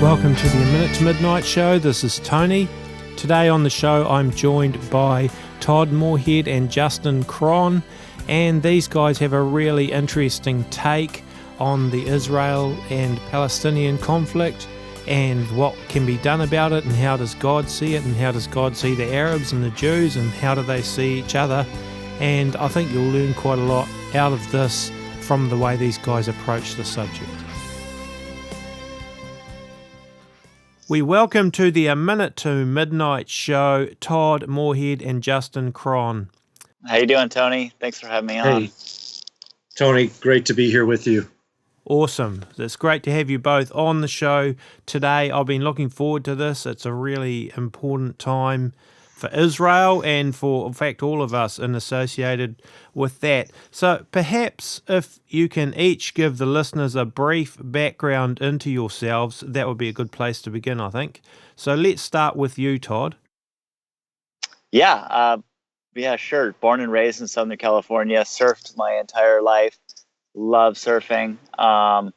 Welcome to the A Minute to Midnight show. This is Tony. Today on the show I'm joined by Todd Morehead and Justin Kron, and these guys have a really interesting take on the Israel and Palestinian conflict and what can be done about it, and how does God see it, and how does God see the Arabs and the Jews, and how do they see each other. And I think you'll learn quite a lot out of this from the way these guys approach the subject. We welcome to the A Minute to Midnight show Todd Morehead and Justin Kron. How you doing, Tony? Thanks for having me on. Hey, Tony, great to be here with you. Awesome. It's great to have you both on the show today. I've been looking forward to this. It's a really important time for Israel and for, in fact, all of us associated with that. So perhaps if you can each give the listeners a brief background into yourselves, that would be a good place to begin, I think. So let's start with you, Todd. Yeah, sure. Born and raised in Southern California, surfed my entire life, love surfing. I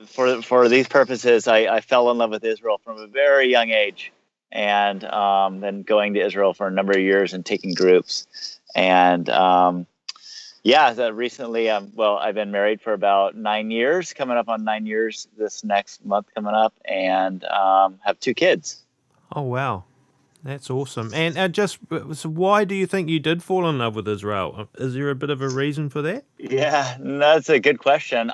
For these purposes, I fell in love with Israel from a very young age, and then going to Israel for a number of years and taking groups. And recently, I've been married for about 9 years, coming up on 9 years this next month coming up, and have 2 kids. Oh, wow. That's awesome. And so why do you think you did fall in love with Israel? Is there a bit of a reason for that? Yeah, that's a good question.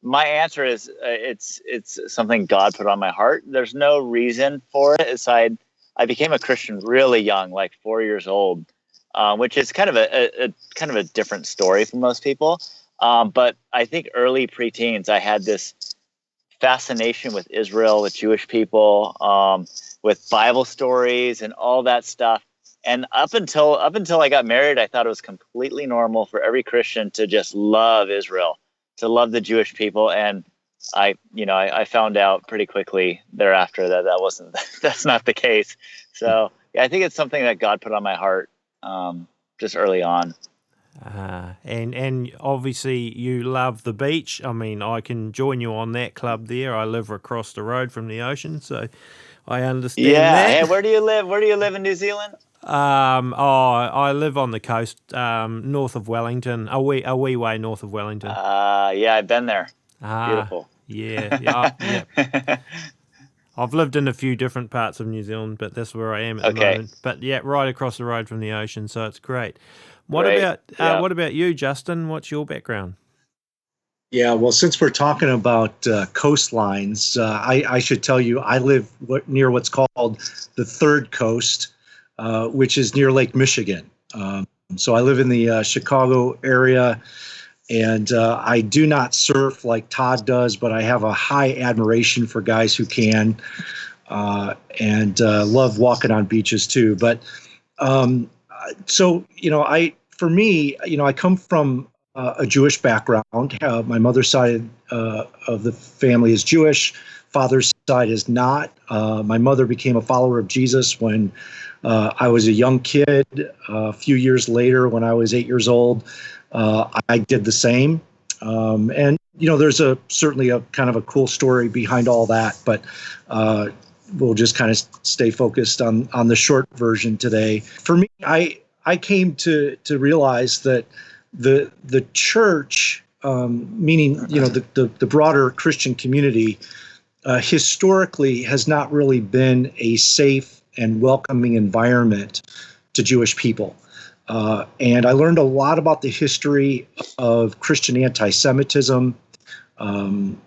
My answer is it's something God put on my heart. There's no reason for it aside. I became a Christian really young, like 4 years old, which is kind of a different story for most people. But I think early preteens, I had this fascination with Israel, with Jewish people, with Bible stories and all that stuff. And up until I got married, I thought it was completely normal for every Christian to just love Israel, to love the Jewish people. And I found out pretty quickly thereafter that's not the case. So yeah, I think it's something that God put on my heart just early on. And obviously you love the beach. I mean, I can join you on that club there. I live across the road from the ocean, so I understand that. Hey, where do you live? Where do you live in New Zealand? I live on the coast, north of Wellington, a wee way north of Wellington. Yeah, I've been there. Beautiful. Yeah. I've lived in a few different parts of New Zealand, but that's where I am at the moment. But yeah, right across the road from the ocean, so it's great. What about you, Justin? What's your background? Yeah, well, since we're talking about coastlines, I should tell you I live near what's called the Third Coast, which is near Lake Michigan. So I live in the Chicago area, and I do not surf like Todd does, but I have a high admiration for guys who can, and love walking on beaches too. But I come from a Jewish background. My mother's side of the family is Jewish. Father's side is not. My mother became a follower of Jesus when I was a young kid. A few years later, when I was 8 years old, I did the same. And there's certainly a kind of a cool story behind all that, but we'll just kind of stay focused on the short version today. For me, I came to realize that the church, meaning the broader Christian community, historically has not really been a safe and welcoming environment to Jewish people. And I learned a lot about the history of Christian anti-Semitism, and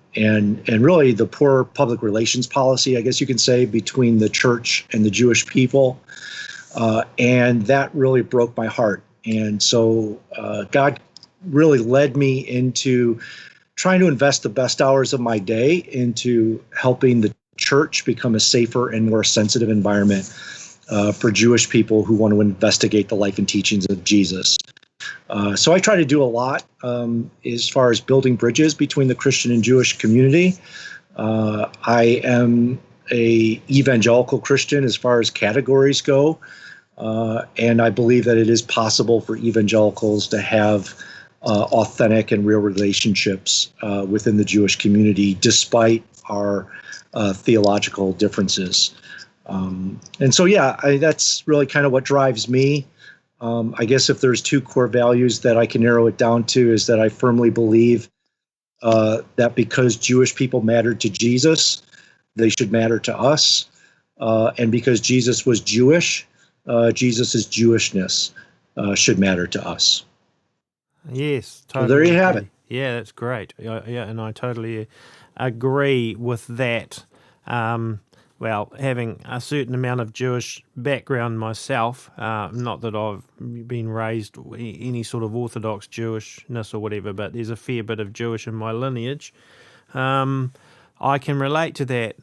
really the poor public relations policy, I guess you can say, between the church and the Jewish people. And that really broke my heart. And so God really led me into trying to invest the best hours of my day into helping the church become a safer and more sensitive environment for Jewish people who want to investigate the life and teachings of Jesus. So I try to do a lot as far as building bridges between the Christian and Jewish community. I am a evangelical Christian as far as categories go. And I believe that it is possible for evangelicals to have authentic and real relationships within the Jewish community, despite our theological differences. And so, that's really kind of what drives me. I guess if there's two core values that I can narrow it down to, is that I firmly believe that because Jewish people mattered to Jesus, they should matter to us. And because Jesus was Jewish, Jesus' Jewishness should matter to us. Yes, So there totally you have agree. it. Yeah, that's great. Yeah, and I totally agree with that. Well, having a certain amount of Jewish background myself, not that I've been raised any sort of Orthodox Jewishness or whatever, but there's a fair bit of Jewish in my lineage. I can relate to that.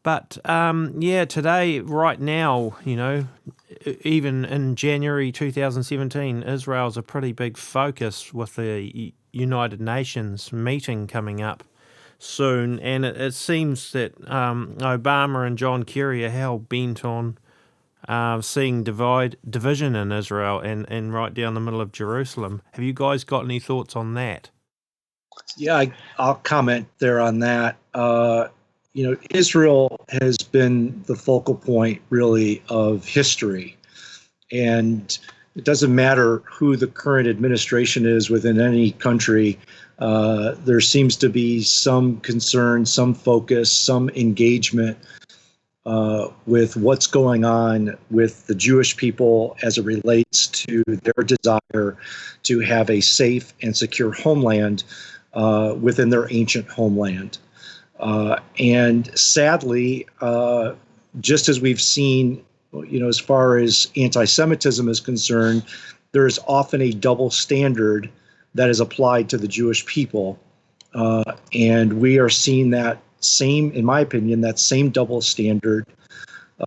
But today, right now, even in January 2017, Israel's a pretty big focus with the United Nations meeting coming up soon, and it seems that Obama and John Kerry are hell bent on seeing division in Israel and right down the middle of Jerusalem. Have you guys got any thoughts on that? Yeah, I'll comment there on that. Israel has been the focal point, really, of history. And it doesn't matter who the current administration is within any country. There seems to be some concern, some focus, some engagement with what's going on with the Jewish people as it relates to their desire to have a safe and secure homeland within their ancient homeland. And sadly, just as we've seen, as far as anti-Semitism is concerned, there is often a double standard that is applied to the Jewish people. And we are seeing that same, in my opinion, that same double standard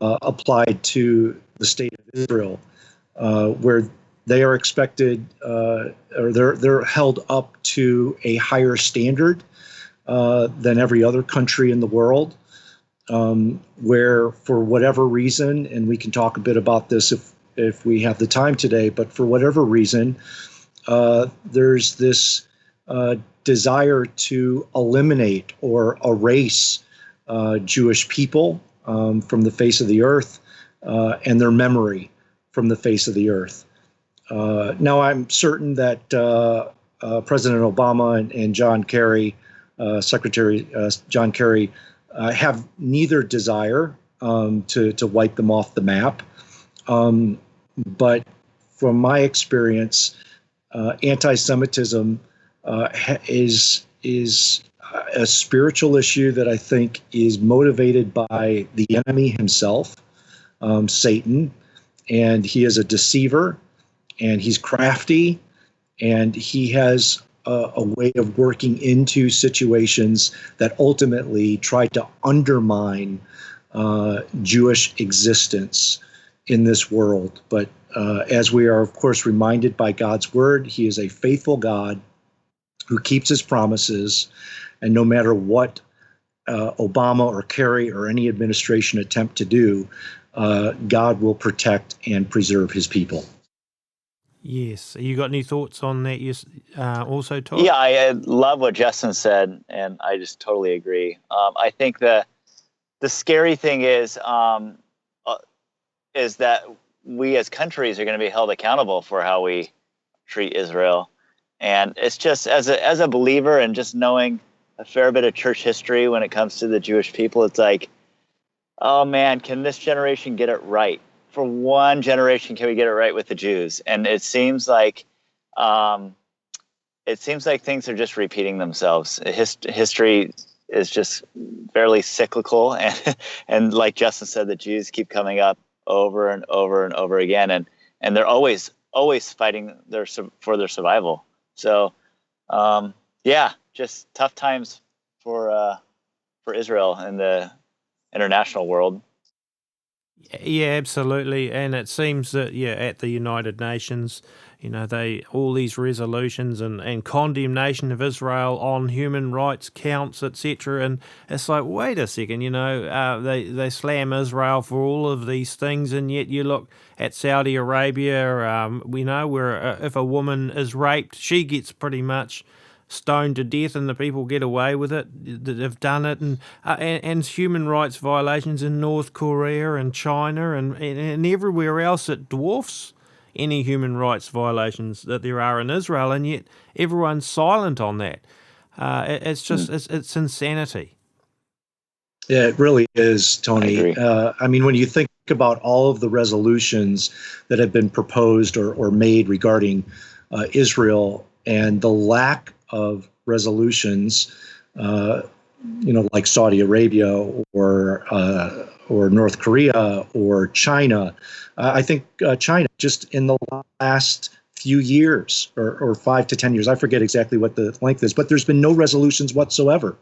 applied to the state of Israel, where they are expected or they're held up to a higher standard than every other country in the world, where for whatever reason, and we can talk a bit about this if we have the time today, but for whatever reason, there's this desire to eliminate or erase Jewish people from the face of the earth and their memory from the face of the earth. Now, I'm certain that President Obama and John Kerry, Secretary John Kerry, have neither desire to wipe them off the map. But from my experience, anti-Semitism is a spiritual issue that I think is motivated by the enemy himself, Satan, and he is a deceiver, and he's crafty, and he has a way of working into situations that ultimately try to undermine Jewish existence in this world. But as we are, of course, reminded by God's word, he is a faithful God who keeps his promises. And no matter what Obama or Kerry or any administration attempt to do, God will protect and preserve his people. Yes. You got any thoughts on that? Yes. Also, Todd. Yeah, I love what Justin said, and I just totally agree. I think the scary thing is that we as countries are going to be held accountable for how we treat Israel, and it's just as a believer and just knowing a fair bit of church history when it comes to the Jewish people, it's like, oh man, can this generation get it right? For one generation, can we get it right with the Jews? And it seems like things are just repeating themselves. History is just fairly cyclical, and like Justin said, the Jews keep coming up over and over and over again, and they're always fighting for their survival. So, just tough times for Israel in the international world. Yeah, absolutely. And it seems that, at the United Nations, they all these resolutions and condemnation of Israel on human rights counts, etc. And it's like, wait a second, they slam Israel for all of these things, and yet you look at Saudi Arabia, we know where if a woman is raped, she gets pretty much stoned to death, and the people get away with it that have done it, and human rights violations in North Korea and China and everywhere else. It dwarfs any human rights violations that there are in Israel, and yet everyone's silent on that. It's just it's insanity. Yeah, it really is, I Tony. agree. I mean, when you think about all of the resolutions that have been proposed or made regarding Israel and the lack of resolutions, uh, like Saudi Arabia or North Korea or China, I think China just in the last few years or 5 to 10 years, I forget exactly what the length is, but there's been no resolutions whatsoever.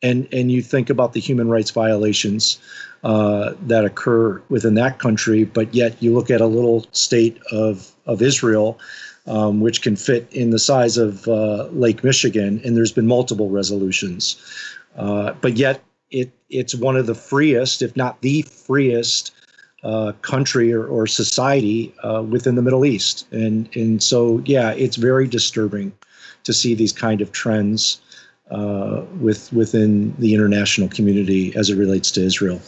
And you think about the human rights violations that occur within that country, but yet you look at a little state of Israel, which can fit in the size of Lake Michigan, and there's been multiple resolutions. But yet it's one of the freest, if not the freest, country or society within the Middle East. And so, yeah, it's very disturbing to see these kind of trends within the international community as it relates to Israel.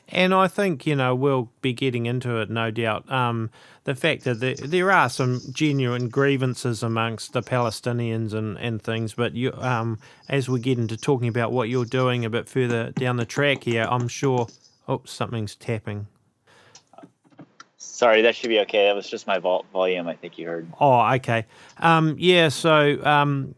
And I think, we'll be getting into it, no doubt. The fact that there are some genuine grievances amongst the Palestinians and things, but as we get into talking about what you're doing a bit further down the track here, I'm sure. Oh, something's tapping. Sorry, that should be okay. That was just my volume, I think you heard. Oh, okay. So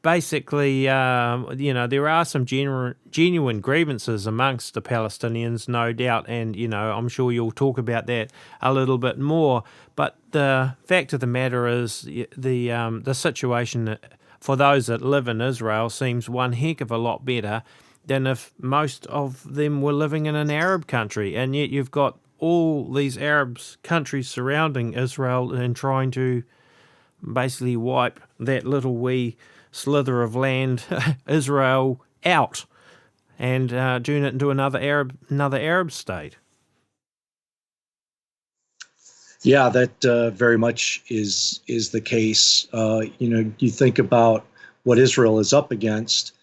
basically, there are some genuine grievances amongst the Palestinians, no doubt, and I'm sure you'll talk about that a little bit more. But the fact of the matter is, the situation for those that live in Israel seems one heck of a lot better than if most of them were living in an Arab country, and yet you've got all these Arab countries surrounding Israel and trying to basically wipe that little wee slither of land, Israel, out and turn it into another Arab state. Yeah, that very much is the case. You think about what Israel is up against,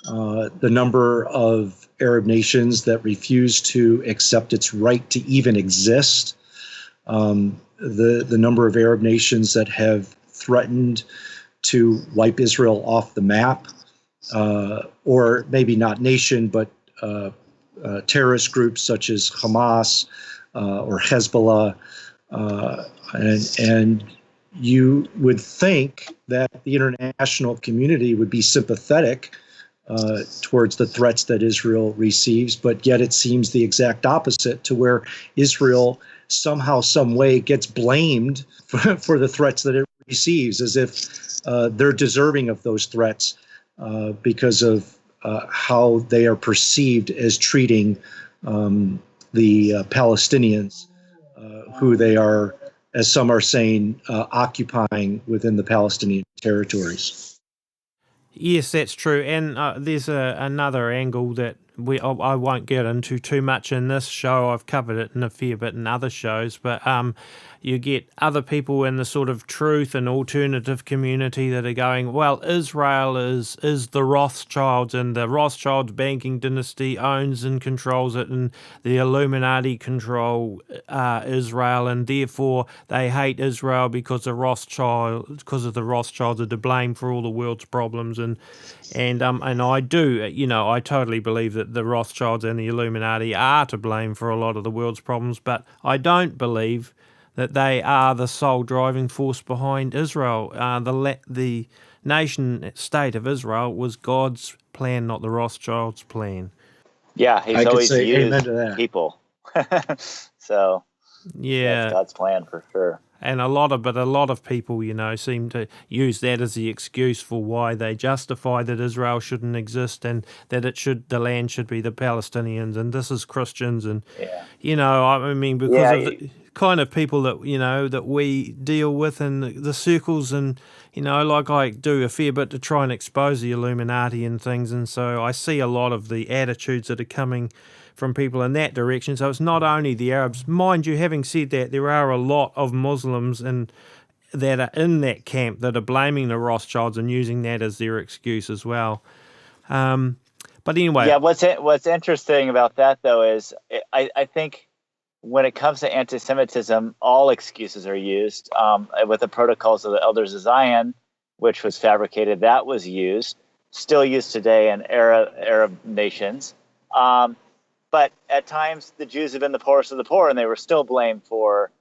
the number of Arab nations that refuse to accept its right to even exist, the number of Arab nations that have threatened to wipe Israel off the map, or maybe not nation, but terrorist groups such as Hamas or Hezbollah. And you would think that the international community would be sympathetic towards the threats that Israel receives, but yet it seems the exact opposite, to where Israel somehow, some way gets blamed for the threats that it receives, as if they're deserving of those threats because of how they are perceived as treating the Palestinians, who they are, as some are saying, occupying within the Palestinian territories. Yes, that's true. And there's another angle that I won't get into too much in this show. I've covered it in a fair bit in other shows, but you get other people in the sort of truth and alternative community that are going, well, Israel is the Rothschilds, and the Rothschilds banking dynasty owns and controls it, and the Illuminati control Israel, and therefore they hate Israel because of the Rothschilds are to blame for all the world's problems, and I do, I totally believe that the Rothschilds and the Illuminati are to blame for a lot of the world's problems, but I don't believe that they are the sole driving force behind Israel. The nation state of Israel was God's plan, not the Rothschilds' plan. Yeah, he's I could always say amen used to that. people. So yeah, it's Yeah. God's plan for sure. And a lot of people, seem to use that as the excuse for why they justify that Israel shouldn't exist and that the land should be the Palestinians, and this is Christians, and because of the kind of people that that we deal with in the circles, and like I do a fair bit to try and expose the Illuminati and things, and so I see a lot of the attitudes that are coming from people in that direction. So it's not only the Arabs. Mind you, having said that, there are a lot of Muslims that are in that camp that are blaming the Rothschilds and using that as their excuse as well. But anyway. Yeah, what's interesting about that, though, is I think when it comes to anti-Semitism, all excuses are used. With the Protocols of the Elders of Zion, which was fabricated, that was used, still used today in Arab nations. But at times, the Jews have been the poorest of the poor, and they were still blamed for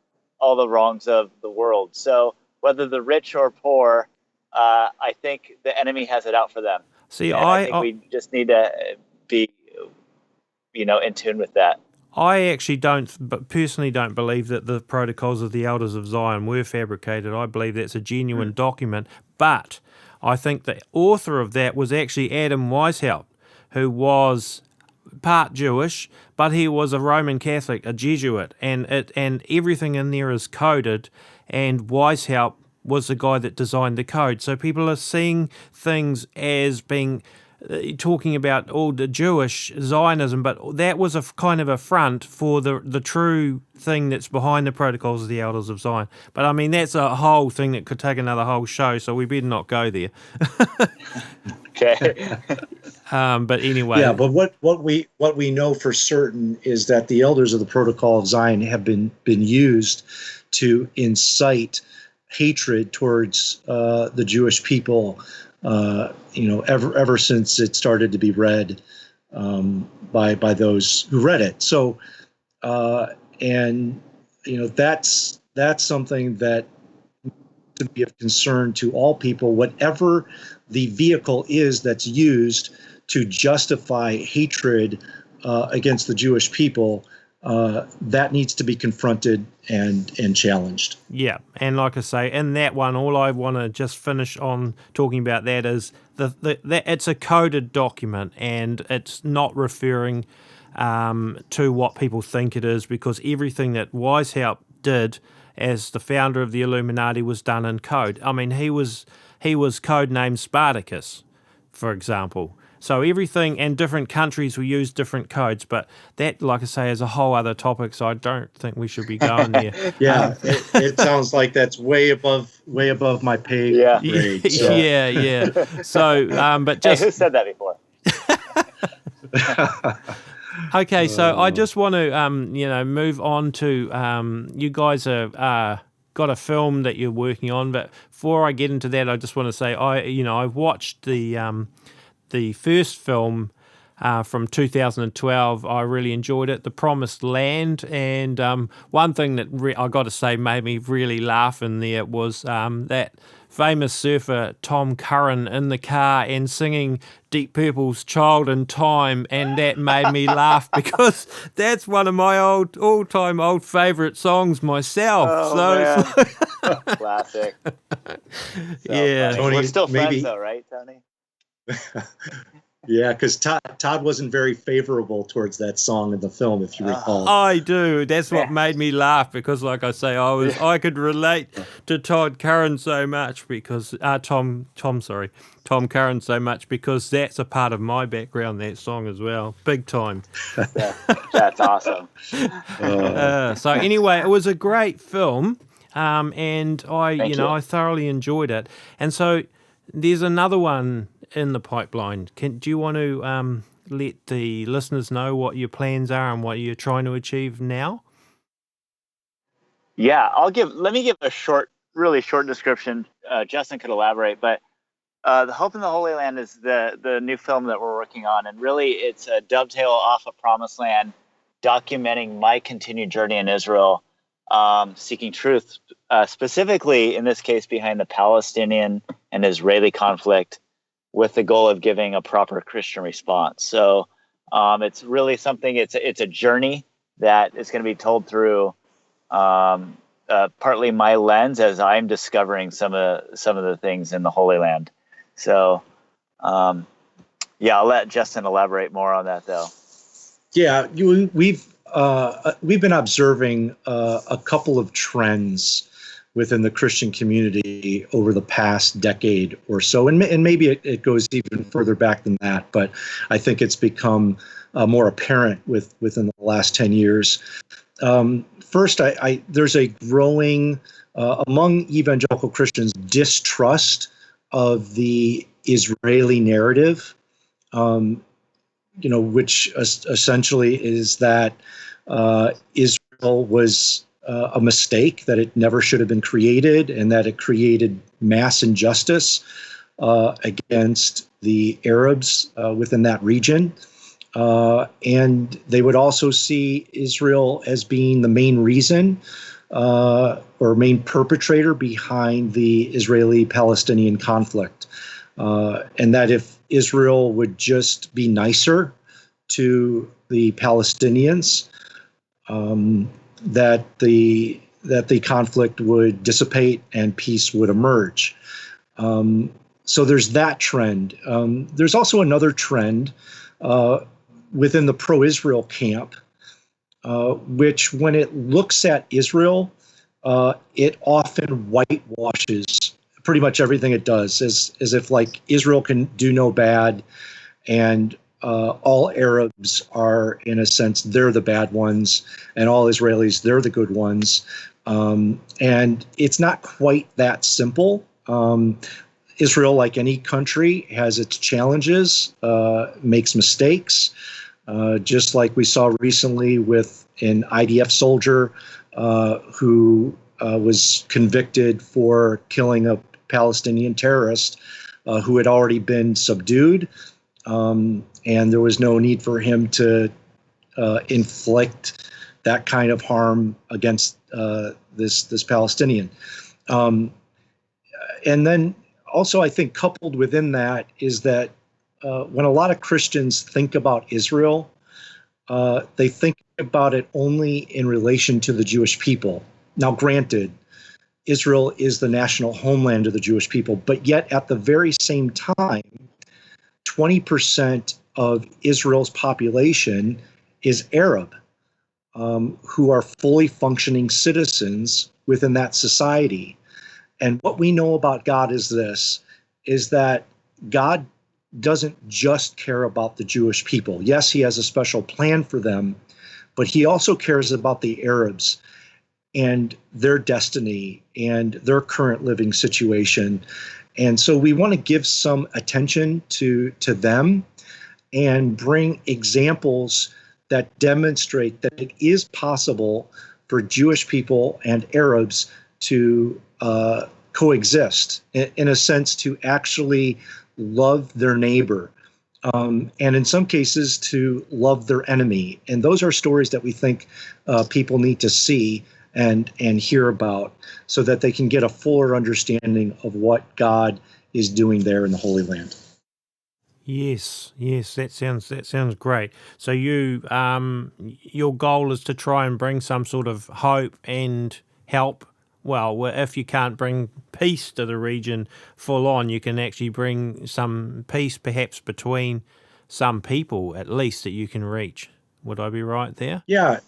all the wrongs of the world. So whether the rich or poor, I think the enemy has it out for them. See, I think we just need to be, in tune with that. I actually personally don't believe that the Protocols of the Elders of Zion were fabricated. I believe that's a genuine document. But I think the author of that was actually Adam Weishaupt, who was part Jewish, but he was a Roman Catholic, a Jesuit, and everything in there is coded, and Weishaupt was the guy that designed the code. So people are seeing things as being talking about all the Jewish Zionism, but that was a kind of a front for the true thing that's behind the Protocols of the Elders of Zion. But I mean, that's a whole thing that could take another whole show, so we better not go there. Okay. But anyway. Yeah, but what we know for certain is that the Elders of the Protocol of Zion have been used to incite hatred towards the Jewish people, ever since it started to be read by those who read it. So, that's something that to be of concern to all people, whatever the vehicle is that's used to justify hatred against the Jewish people, that needs to be confronted and challenged. Yeah, and like I say, in that one, all I want to just finish on talking about that is that it's a coded document, and it's not referring to what people think it is, because everything that Weishaupt did as the founder of the Illuminati was done in code. I mean, he was codenamed Spartacus, for example. So everything, and different countries will use different codes, but that, like I say, is a whole other topic, so I don't think we should be going there. Yeah, it sounds like that's way above my pay grade. So. Yeah. So, but just... Hey, who said that before? Okay, so I just want to, move on to, you guys are got a film that you're working on, but before I get into that, I just want to say, I've watched the first film from 2012. I really enjoyed it, The Promised Land, and one thing that I got to say made me really laugh in there was that famous surfer Tom Curran in the car and singing Deep Purple's Child in Time, and that made me laugh because that's one of my all-time favourite songs myself. Man. Classic. Yeah. Tony, we're still friends though, right, Tony? Yeah, because Todd wasn't very favorable towards that song in the film, if you recall. I do. That's what made me laugh, because, like I say, I could relate to Todd Curran so much because Tom Curran so much, because that's a part of my background, that song as well, big time. That's awesome. So anyway, it was a great film, and I thoroughly enjoyed it. And so there's another one in the pipeline. Do you want to let the listeners know what your plans are and what you're trying to achieve now? Yeah, let me give a really short description. Justin could elaborate, but The Hope in the Holy Land is the new film that we're working on, and really it's a dovetail off of Promised Land, documenting my continued journey in Israel, seeking truth, specifically in this case behind the Palestinian and Israeli conflict, with the goal of giving a proper Christian response. So it's really something, it's a journey that is going to be told through partly my lens as I'm discovering some of the things in the Holy Land. So, I'll let Justin elaborate more on that, though. Yeah, we've been observing a couple of trends within the Christian community over the past decade or so, and maybe it goes even further back than that. But I think it's become more apparent within the last 10 years. First, there's a growing among evangelical Christians distrust of the Israeli narrative. Which essentially is that Israel was a mistake, that it never should have been created, and that it created mass injustice against the Arabs within that region. And they would also see Israel as being the main reason or main perpetrator behind the Israeli Palestinian conflict. And that if Israel would just be nicer to the Palestinians, that the conflict would dissipate and peace would emerge. So there's that trend. There's also another trend within the pro-Israel camp, which when it looks at Israel, it often whitewashes pretty much everything it does, as if like Israel can do no bad, and all Arabs are, in a sense, they're the bad ones, and all Israelis, they're the good ones. And it's not quite that simple. Israel, like any country, has its challenges, makes mistakes, just like we saw recently with an IDF soldier who was convicted for killing a Palestinian terrorist who had already been subdued, and there was no need for him to inflict that kind of harm against this Palestinian. And then also, I think coupled within that is that when a lot of Christians think about Israel, they think about it only in relation to the Jewish people. Now, granted, Israel is the national homeland of the Jewish people, but yet at the very same time, 20% of Israel's population is Arab, who are fully functioning citizens within that society. And what we know about God is this, is that God doesn't just care about the Jewish people. Yes, he has a special plan for them, but he also cares about the Arabs and their destiny and their current living situation. And so we want to give some attention to them and bring examples that demonstrate that it is possible for Jewish people and Arabs to coexist, in a sense, to actually love their neighbor, and in some cases to love their enemy. And those are stories that we think people need to see and hear about, so that they can get a fuller understanding of what God is doing there in the Holy Land. Yes, that sounds great. So your goal is to try and bring some sort of hope and help. Well, if you can't bring peace to the region full on, you can actually bring some peace, perhaps between some people, at least, that you can reach. Would I be right there? Yeah,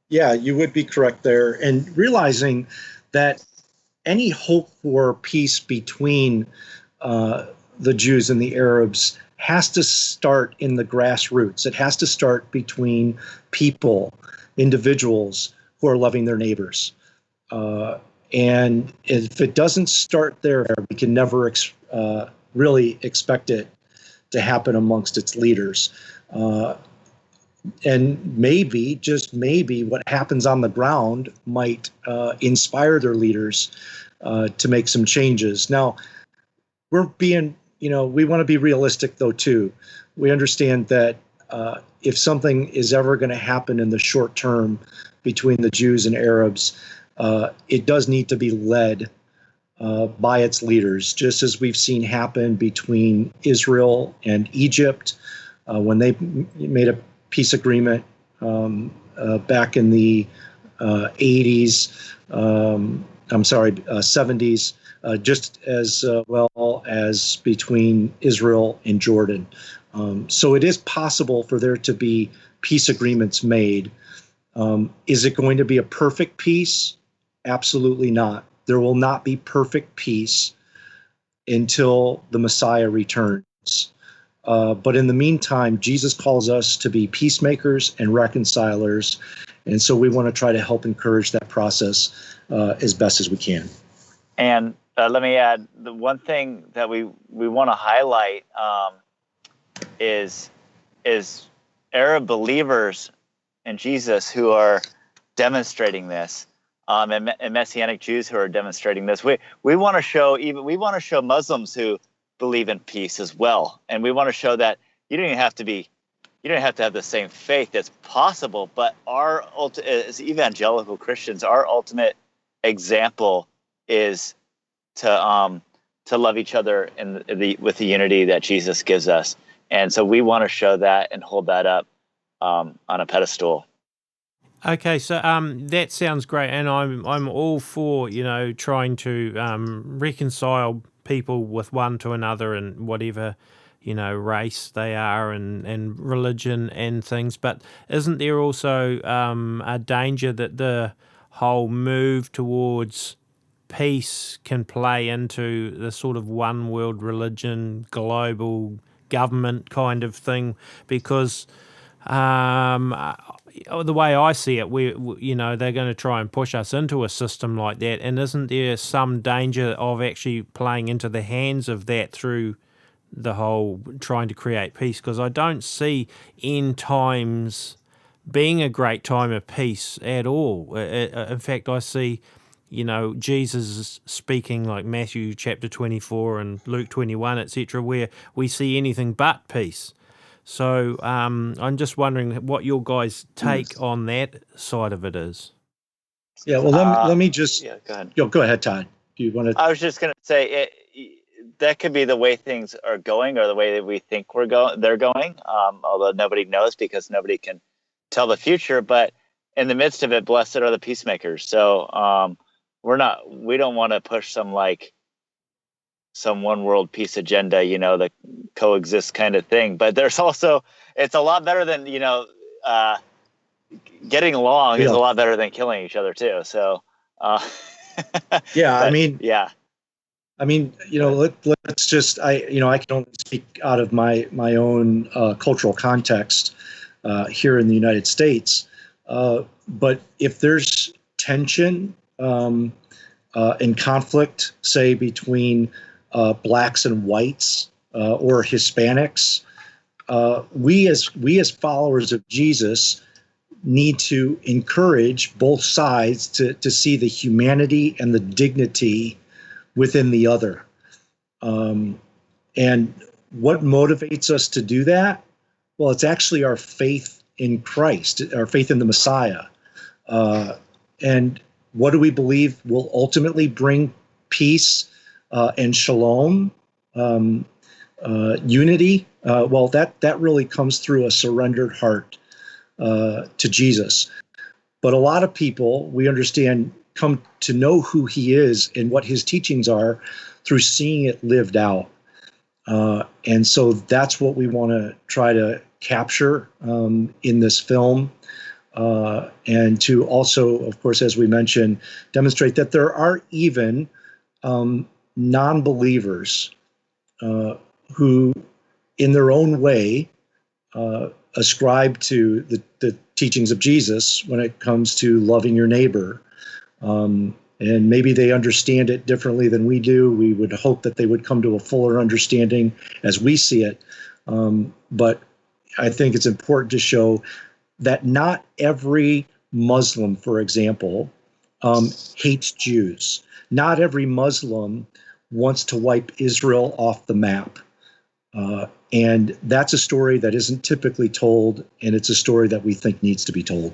you would be correct there. And realizing that any hope for peace between the Jews and the Arabs has to start in the grassroots. It has to start between people, individuals who are loving their neighbors. And if it doesn't start there, we can never really expect it to happen amongst its leaders. And maybe, just maybe, what happens on the ground might inspire their leaders to make some changes. Now, we want to be realistic, though, too. We understand that if something is ever going to happen in the short term between the Jews and Arabs, it does need to be led by its leaders, just as we've seen happen between Israel and Egypt when they made a peace agreement back in the 80s, 70s, just as well as between Israel and Jordan. So it is possible for there to be peace agreements made. Is it going to be a perfect peace? Absolutely not. There will not be perfect peace until the Messiah returns. But in the meantime, Jesus calls us to be peacemakers and reconcilers. And so we want to try to help encourage that process as best as we can. And let me add, the one thing that we want to highlight is Arab believers in Jesus who are demonstrating this, and Messianic Jews who are demonstrating this. We want to show Muslims who believe in peace as well, and we want to show that you don't have to have the same faith that's possible, but as evangelical Christians, our ultimate example is to love each other with the unity that Jesus gives us. And so we want to show that and hold that up on a pedestal. Okay, so that sounds great, and I'm all for trying to reconcile people with one to another and whatever race they are and religion and things. But isn't there also a danger that the whole move towards peace can play into the sort of one world religion, global government kind of thing? Because the way I see it, they're going to try and push us into a system like that. And isn't there some danger of actually playing into the hands of that through the whole trying to create peace? Because I don't see end times being a great time of peace at all. In fact, I see, Jesus speaking like Matthew chapter 24 and Luke 21, etc., where we see anything but peace. So I'm just wondering what your guys' take on that side of it is. Yeah, well, let me just... Yeah, go ahead. Go ahead, Todd. Do you want to... I was just going to say that could be the way things are going, or the way that we think they're going, although nobody knows because nobody can tell the future. But in the midst of it, blessed are the peacemakers. So we don't want to push some one world peace agenda, the coexist kind of thing. But there's also, it's a lot better than, getting along is a lot better than killing each other too. So, yeah, but, let's just, I can only speak out of my own cultural context here in the United States. But if there's tension and conflict, say between blacks and whites or Hispanics, we as followers of Jesus need to encourage both sides to see the humanity and the dignity within the other. And what motivates us to do that? Well, it's actually our faith in Christ, our faith in the Messiah. And what do we believe will ultimately bring peace and shalom, unity? Well, that really comes through a surrendered heart to Jesus. But a lot of people, we understand, come to know who he is and what his teachings are through seeing it lived out. And so that's what we want to try to capture in this film. And to also, of course, as we mentioned, demonstrate that there are even non-believers who, in their own way, ascribe to the teachings of Jesus when it comes to loving your neighbor. And maybe they understand it differently than we do. We would hope that they would come to a fuller understanding as we see it. But I think it's important to show that not every Muslim, for example, hates Jews. Not every Muslim wants to wipe Israel off the map. And that's a story that isn't typically told, and it's a story that we think needs to be told.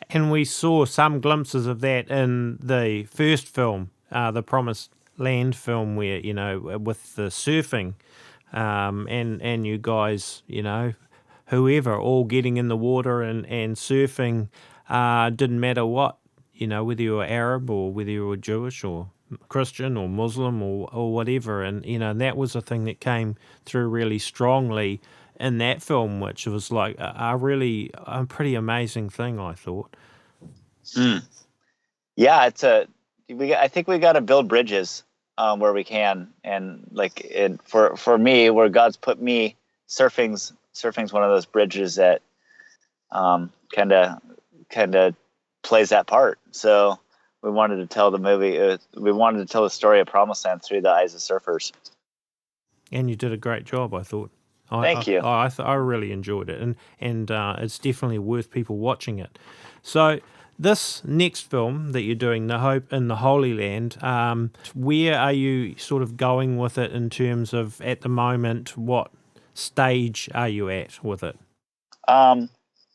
And we saw some glimpses of that in the first film, the Promised Land film, where, with the surfing, and you guys, whoever, all getting in the water and surfing Didn't matter what, whether you were Arab or whether you were Jewish or Christian or Muslim or whatever. And, that was a thing that came through really strongly in that film, which was like a pretty amazing thing, I thought. Yeah, I think we got to build bridges where we can, and for me, where God's put me, surfing's one of those bridges that kind of plays that part. So we wanted to tell the story of Promised Land through the eyes of surfers. And you did a great job, I thought. Thank you. I really enjoyed it, and it's definitely worth people watching it. So this next film that you're doing, The Hope in the Holy Land, where are you sort of going with it in terms of, at the moment, what stage are you at with it?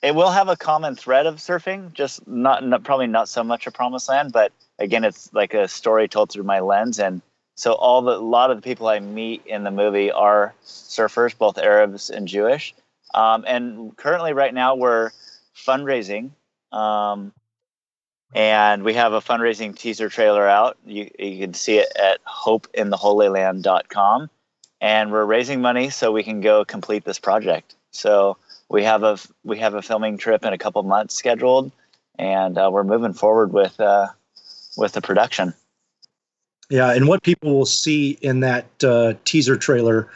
It will have a common thread of surfing, just probably not so much a Promised Land, but again, it's like a story told through my lens. And so a lot of the people I meet in the movie are surfers, both Arabs and Jewish. And currently right now we're fundraising. And we have a fundraising teaser trailer out. You can see it at hopeintheholyland.com. And we're raising money so we can go complete this project. So we have a filming trip in a couple months scheduled, and we're moving forward with the production. Yeah, and what people will see in that teaser trailer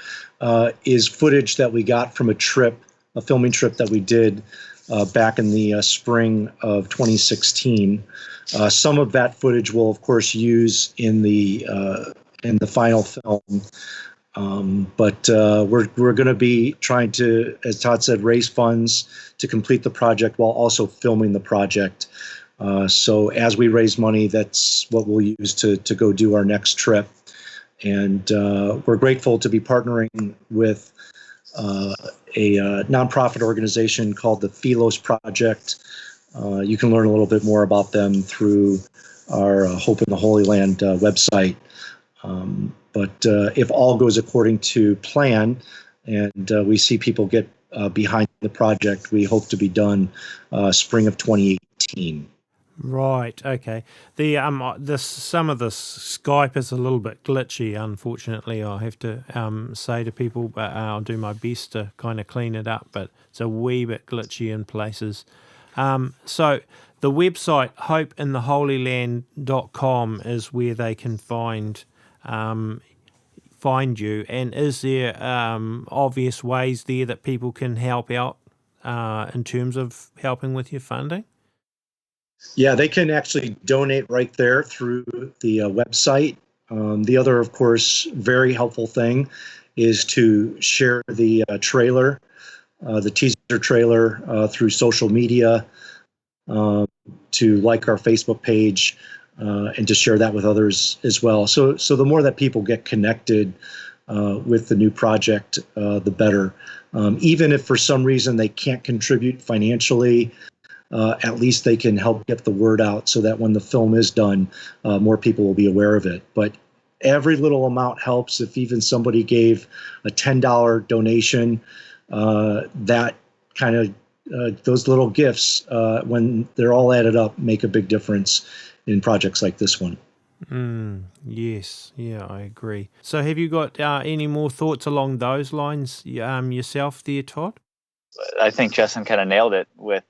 is footage that we got from a filming trip that we did back in the spring of 2016. Some of that footage we'll, of course, use in the final film. But we're going to be trying to, as Todd said, raise funds to complete the project while also filming the project. So as we raise money, that's what we'll use to go do our next trip. And we're grateful to be partnering with a nonprofit organization called the Philos Project. You can learn a little bit more about them through our Hope in the Holy Land website. But if all goes according to plan, and we see people get behind the project, we hope to be done spring of 2018. Right. Okay. Some of the Skype is a little bit glitchy. Unfortunately, I have to say to people, but I'll do my best to kind of clean it up. But it's a wee bit glitchy in places. So the website hopeintheholyland.com is where they can find you. And is there obvious ways there that people can help out in terms of helping with your funding? Yeah, they can actually donate right there through the website. The other, of course, very helpful thing is to share the trailer, the teaser trailer through social media, to like our Facebook page, and to share that with others as well. So the more that people get connected with the new project, the better. Even if for some reason they can't contribute financially, at least they can help get the word out so that when the film is done, more people will be aware of it. But every little amount helps. If even somebody gave a $10 donation, that kind of those little gifts, when they're all added up, make a big difference in projects like this one. Yes, yeah, I agree. So have you got any more thoughts along those lines yourself there, Todd? I think Justin kind of nailed it with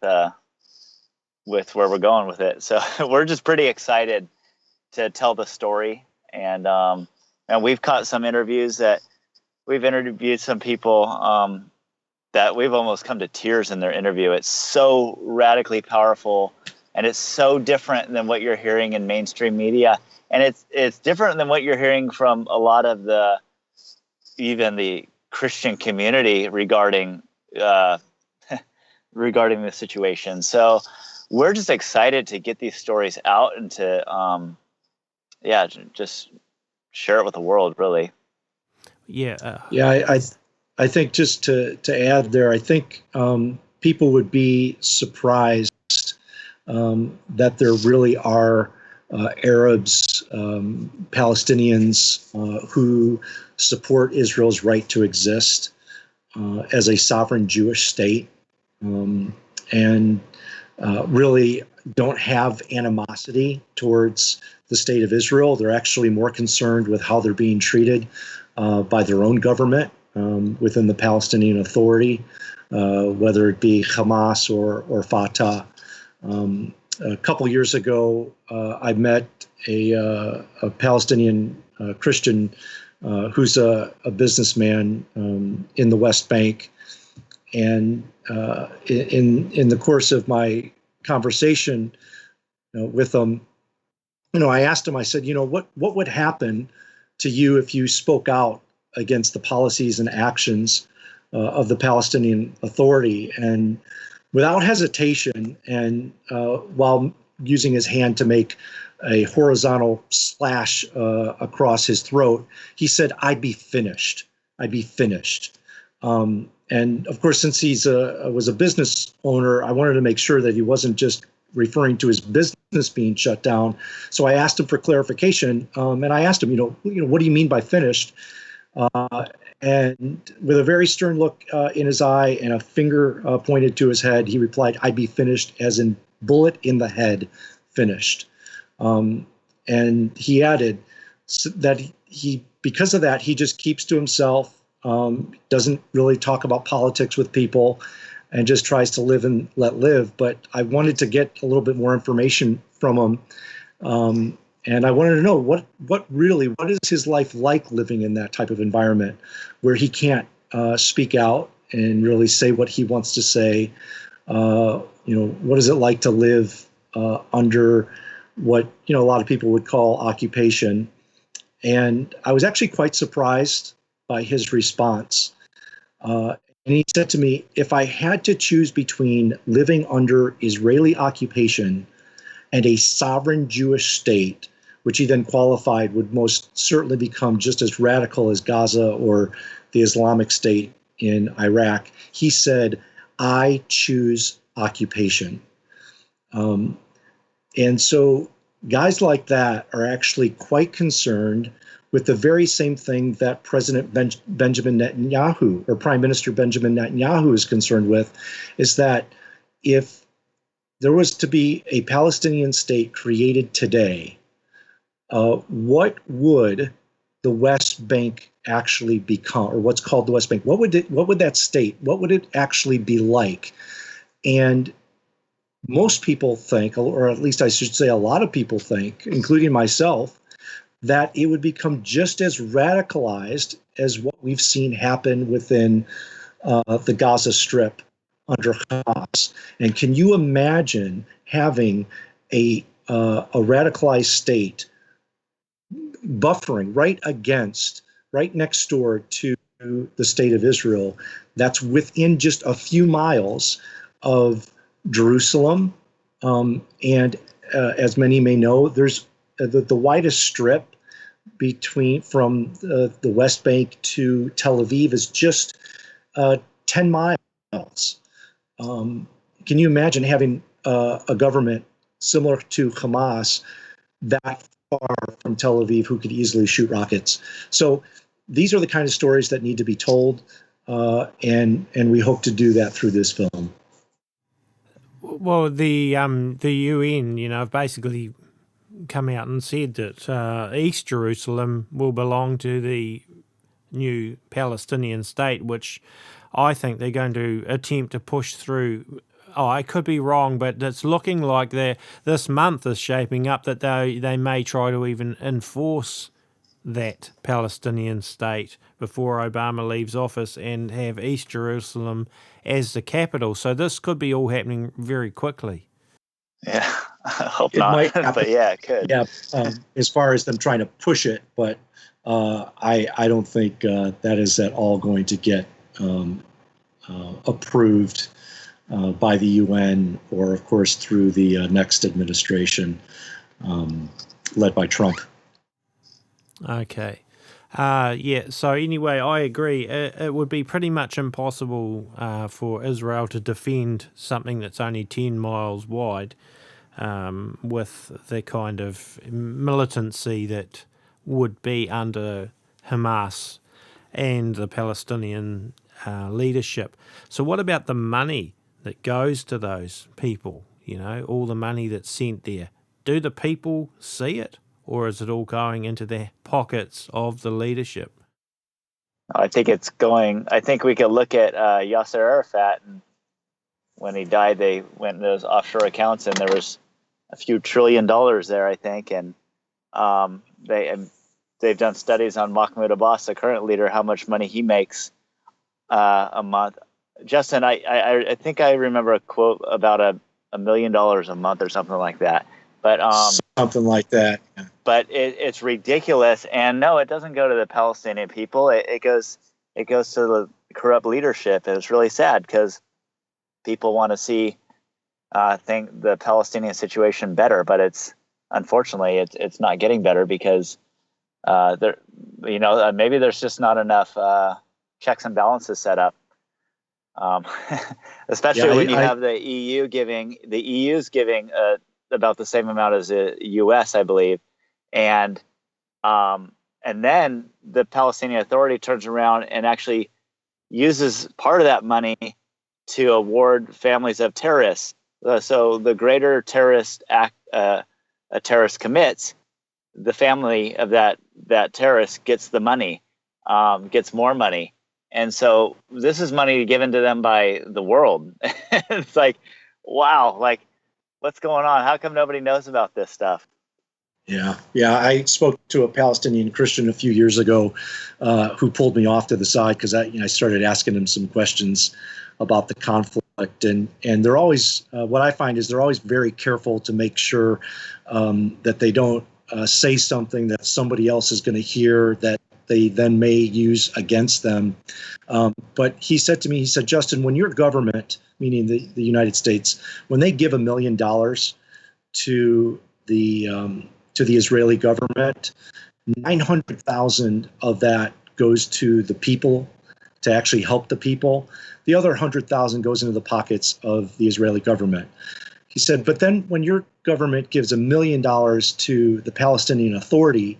where we're going with it. So we're just pretty excited to tell the story. And we've caught some interviews that we've interviewed some people that we've almost come to tears in their interview. It's so radically powerful, and it's so different than what you're hearing in mainstream media. And it's different than what you're hearing from a lot of even the Christian community regarding the situation. So we're just excited to get these stories out and to, just share it with the world, really. Yeah. I think just to add there, I think people would be surprised that there really are Arabs, Palestinians who support Israel's right to exist as a sovereign Jewish state. And really don't have animosity towards the state of Israel. They're actually more concerned with how they're being treated by their own government within the Palestinian Authority, whether it be Hamas or Fatah. A couple years ago, I met a Palestinian Christian who's a businessman in the West Bank. And in the course of my conversation with him, I asked him, I said, what would happen to you if you spoke out against the policies and actions of the Palestinian Authority? And without hesitation, and while using his hand to make a horizontal slash across his throat, he said, I'd be finished. I'd be finished. And of course, since he's was a business owner, I wanted to make sure that he wasn't just referring to his business being shut down. So I asked him for clarification, and I asked him, what do you mean by finished? And with a very stern look in his eye and a finger pointed to his head, he replied, I'd be finished, as in bullet in the head, finished. And he added that because of that, he just keeps to himself, doesn't really talk about politics with people, and just tries to live and let live. But I wanted to get a little bit more information from him. And I wanted to know what is his life like living in that type of environment where he can't speak out and really say what he wants to say. What is it like to live under what a lot of people would call occupation? And I was actually quite surprised by his response. And he said to me, if I had to choose between living under Israeli occupation and a sovereign Jewish state, which he then qualified would most certainly become just as radical as Gaza or the Islamic State in Iraq, he said, I choose occupation. And so guys like that are actually quite concerned with the very same thing that President Benjamin Netanyahu, or Prime Minister Benjamin Netanyahu, is concerned with, is that if there was to be a Palestinian state created today, what would the West Bank actually become, or what's called the West Bank? What would that state, what would it actually be like? And most people think, or at least I should say a lot of people think, including myself, that it would become just as radicalized as what we've seen happen within the Gaza Strip under Hamas. And can you imagine having a radicalized state buffering right next door to the state of Israel that's within just a few miles of Jerusalem? And as many may know, there's the widest strip from the West Bank to Tel Aviv is just 10 miles. Can you imagine having a government similar to Hamas that far from Tel Aviv who could easily shoot rockets? So these are the kind of stories that need to be told, and we hope to do that through this film. Well, the UN, basically come out and said that East Jerusalem will belong to the new Palestinian state, which I think they're going to attempt to push through. Oh, I could be wrong, but it's looking like this month is shaping up that they may try to even enforce that Palestinian state before Obama leaves office and have East Jerusalem as the capital. So this could be all happening very quickly. Yeah, I hope it not, might happen. but yeah, it could. Yeah, as far as them trying to push it, but I don't think that is at all going to get approved by the UN or, of course, through the next administration led by Trump. Okay. So anyway, I agree. It would be pretty much impossible for Israel to defend something that's only 10 miles wide with the kind of militancy that would be under Hamas and the Palestinian leadership. So what about the money that goes to those people? all the money that's sent there? Do the people see it, or is it all going into the pockets of the leadership? I think it's going. I think we could look at Yasser Arafat, and when he died, they went into those offshore accounts, and there was a few $1 trillion there, I think, and they've done studies on Mahmoud Abbas, the current leader, how much money he makes a month. Justin, I think I remember a quote about $1 million a month or something like that. But something like that. Yeah. But it's ridiculous, and no, it doesn't go to the Palestinian people. It goes to the corrupt leadership, and it's really sad because people want to see think the Palestinian situation better, but unfortunately it's not getting better because maybe there's just not enough checks and balances set up. Especially when you have the EU giving about the same amount as the U.S., I believe, and then the Palestinian Authority turns around and actually uses part of that money to award families of terrorists. So the greater terrorist act a terrorist commits, the family of that terrorist gets the money, gets more money. And so this is money given to them by the world. It's like, wow, like what's going on? How come nobody knows about this stuff? Yeah. I spoke to a Palestinian Christian a few years ago who pulled me off to the side because I started asking him some questions about the conflict. And they're always, what I find is they're always very careful to make sure that they don't say something that somebody else is going to hear that they then may use against them. But he said to me, Justin, when your government, meaning the United States, when they give $1 million to the Israeli government, 900,000 of that goes to the people to actually help the people. The other 100,000 goes into the pockets of the Israeli government. He said, but then when your government gives $1 million to the Palestinian Authority,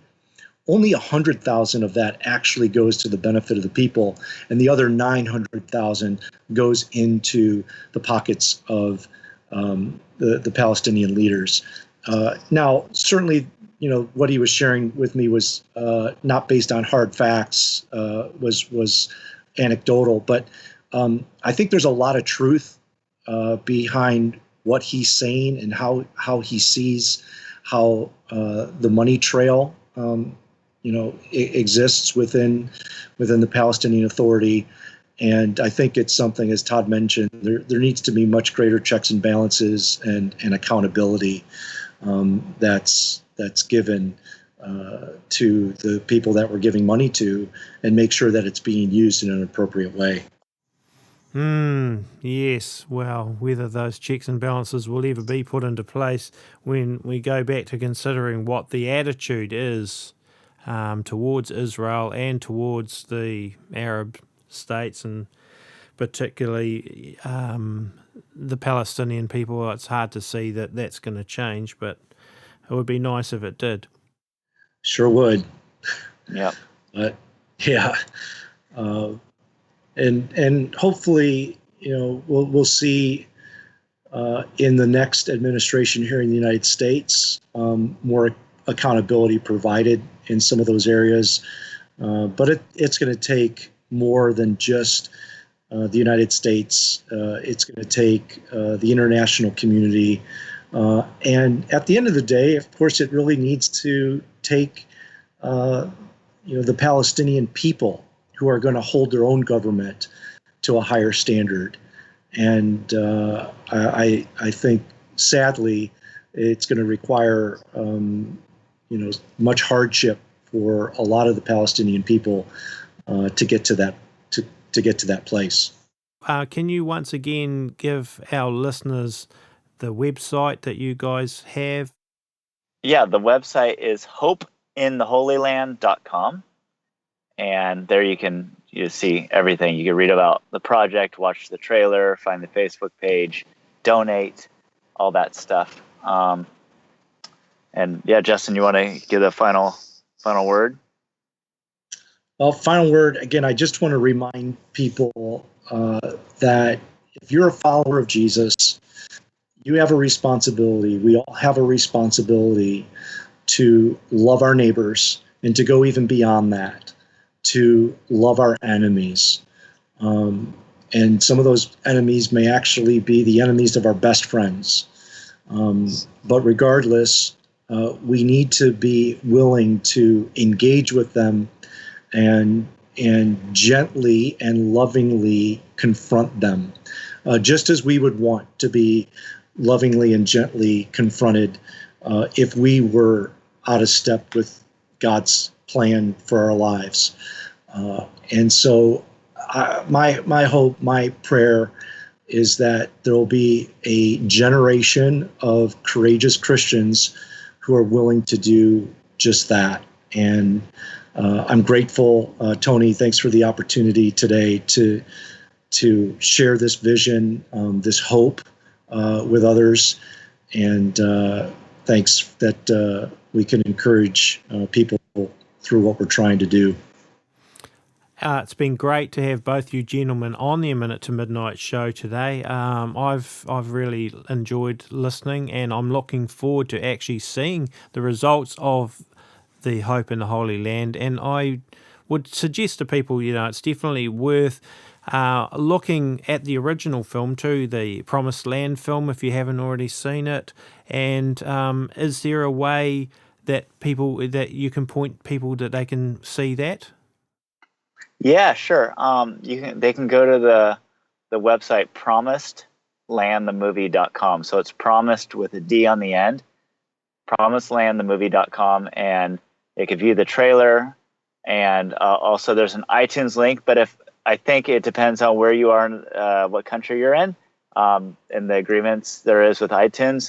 only 100,000 of that actually goes to the benefit of the people, and the other 900,000 goes into the pockets of the Palestinian leaders. Now, certainly, what he was sharing with me was not based on hard facts, was anecdotal, but I think there's a lot of truth behind what he's saying and how he sees how the money trail exists within the Palestinian Authority. And I think it's something, as Todd mentioned, there needs to be much greater checks and balances and accountability that's given to the people that we're giving money to, and make sure that it's being used in an appropriate way. Yes. Well, whether those checks and balances will ever be put into place when we go back to considering what the attitude is towards Israel and towards the Arab states, and particularly the Palestinian people, it's hard to see that that's going to change, but it would be nice if it did. Sure would. Yeah. But yeah. And hopefully, we'll see in the next administration here in the United States more accountability provided in some of those areas. But it's going to take more than just the United States. It's going to take the international community. And at the end of the day, of course, it really needs to take the Palestinian people who are going to hold their own government to a higher standard. And I think, sadly, it's going to require much hardship for a lot of the Palestinian people to get to that place. Can you once again give our listeners the website that you guys have? Yeah, the website is hopeintheholyland.com. And there you see everything. You can read about the project, watch the trailer, find the Facebook page, donate, all that stuff. And yeah, Justin, you want to give the final word? Well, final word, again, I just want to remind people that if you're a follower of Jesus, you have a responsibility. We all have a responsibility to love our neighbors and to go even beyond that, to love our enemies. And some of those enemies may actually be the enemies of our best friends. But regardless, we need to be willing to engage with them and gently and lovingly confront them, just as we would want to be lovingly and gently confronted if we were out of step with God's plan for our lives. And so my hope, my prayer is that there will be a generation of courageous Christians who are willing to do just that. And I'm grateful, Tony, thanks for the opportunity today to share this vision, this hope with others. And thanks that we can encourage people through what we're trying to do. It's been great to have both you gentlemen on the A Minute to Midnight show today. I've really enjoyed listening, and I'm looking forward to actually seeing the results of the Hope in the Holy Land. And I would suggest to people, it's definitely worth looking at the original film too, the Promised Land film, if you haven't already seen it. And is there a way that you can point people that they can see that? Yeah, sure. They can go to the website promisedlandthemovie.com. So it's promised with a D on the end, promisedlandthemovie.com, and they can view the trailer. And also there's an iTunes link, but I think it depends on where you are, what country you're in the agreements there is with iTunes.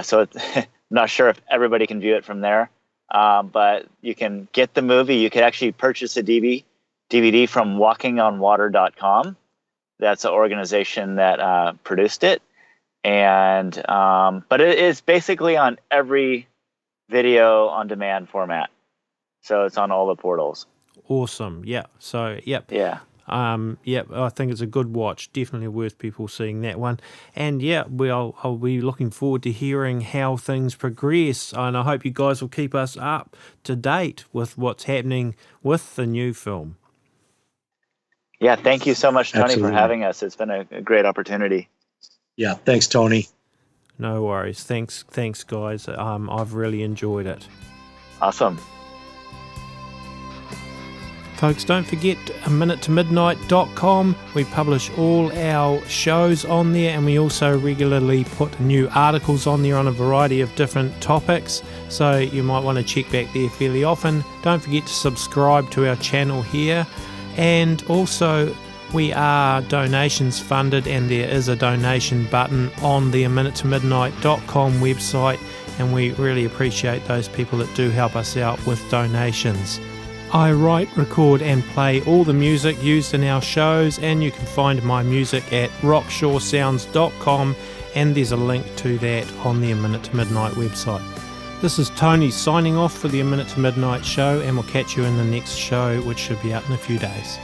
So I'm not sure if everybody can view it from there. But you can get the movie. You could actually purchase a DVD from walkingonwater.com. That's an organization that produced it. And but it is basically on every video on demand format. So it's on all the portals. Awesome. Yeah. So, yep. Yeah. I think it's a good watch. Definitely worth people seeing that one. And I'll be looking forward to hearing how things progress. And I hope you guys will keep us up to date with what's happening with the new film. Yeah, thank you so much, Tony, Absolutely. for having us. It's been a great opportunity. Yeah, thanks, Tony. No worries. Thanks, guys. I've really enjoyed it. Awesome. Folks, don't forget minutetomidnight.com. We publish all our shows on there, and we also regularly put new articles on there on a variety of different topics, so you might want to check back there fairly often. Don't forget to subscribe to our channel here, and also we are donations funded, and there is a donation button on the minutetomidnight.com website, and we really appreciate those people that do help us out with donations. I write, record and play all the music used in our shows, and you can find my music at rockshawsounds.com, and there's a link to that on the A Minute to Midnight website. This is Tony signing off for the A Minute to Midnight show, and we'll catch you in the next show, which should be out in a few days.